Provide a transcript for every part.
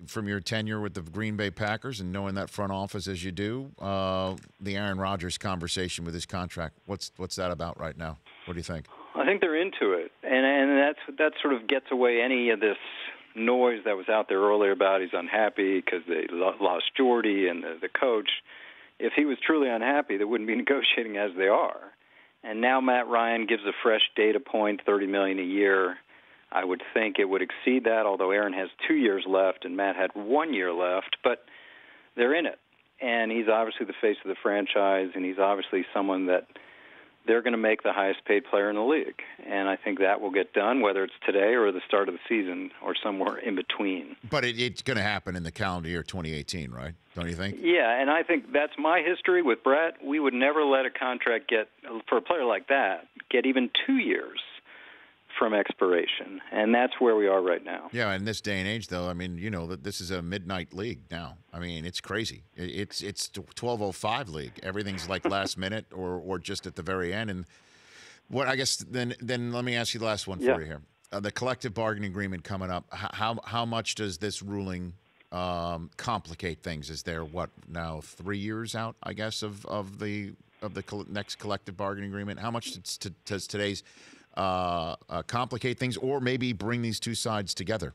from your tenure with the Green Bay Packers and knowing that front office as you do, the Aaron Rodgers conversation with his contract. What's that about right now? What do you think? I think they're into it, and that sort of gets away any of this noise that was out there earlier about he's unhappy because they lost Jordy and the coach. If he was truly unhappy, they wouldn't be negotiating as they are. And now Matt Ryan gives a fresh data point, $30 million a year. I would think it would exceed that, although Aaron has 2 years left and Matt had 1 year left. But they're in it, and he's obviously the face of the franchise, and he's obviously someone that they're going to make the highest-paid player in the league. And I think that will get done, whether it's today or the start of the season or somewhere in between. But it's going to happen in the calendar year 2018, right? Don't you think? Yeah, and I think that's my history with Brett. We would never let a contract get, for a player like that, get even 2 years from expiration, and that's where we are right now. Yeah, in this day and age, though, I mean, you know that this is a midnight league now. I mean, it's crazy. It's 12:05 league. Everything's like last minute or just at the very end. And what I guess then let me ask you the last one for you here. The collective bargaining agreement coming up. How much does this ruling complicate things? Is there now 3 years out? I guess of the next collective bargaining agreement. How much does today's complicate things, or maybe bring these two sides together?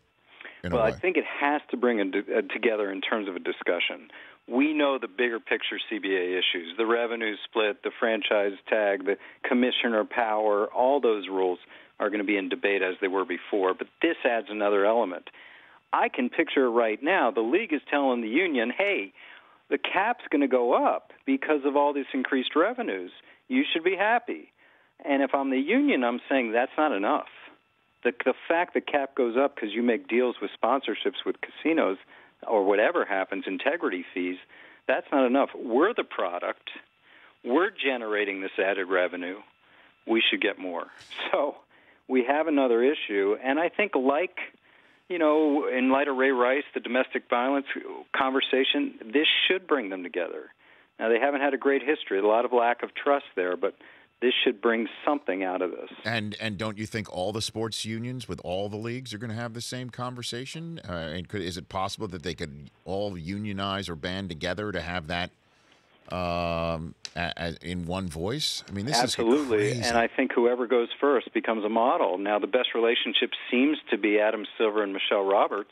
Well, I think it has to bring it together in terms of a discussion. We know the bigger picture CBA issues, the revenue split, the franchise tag, the commissioner power, all those rules are going to be in debate as they were before, but this adds another element. I can picture right now the league is telling the union, hey, the cap's going to go up because of all these increased revenues. You should be happy. And if I'm the union, I'm saying that's not enough. The fact the cap goes up because you make deals with sponsorships with casinos or whatever happens, integrity fees, that's not enough. We're the product. We're generating this added revenue. We should get more. So we have another issue. And I think in light of Ray Rice, the domestic violence conversation, this should bring them together. Now, they haven't had a great history, a lot of lack of trust there, but this should bring something out of this. And don't you think all the sports unions with all the leagues are going to have the same conversation? And is it possible that they could all unionize or band together to have that in one voice? I mean, this Absolutely. is crazy. And I think whoever goes first becomes a model. Now, the best relationship seems to be Adam Silver and Michelle Roberts.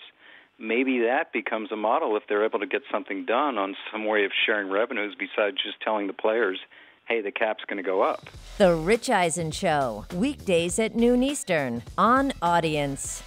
Maybe that becomes a model if they're able to get something done on some way of sharing revenues besides just telling the players, hey, the cap's going to go up. The Rich Eisen Show, weekdays at noon Eastern on Audience.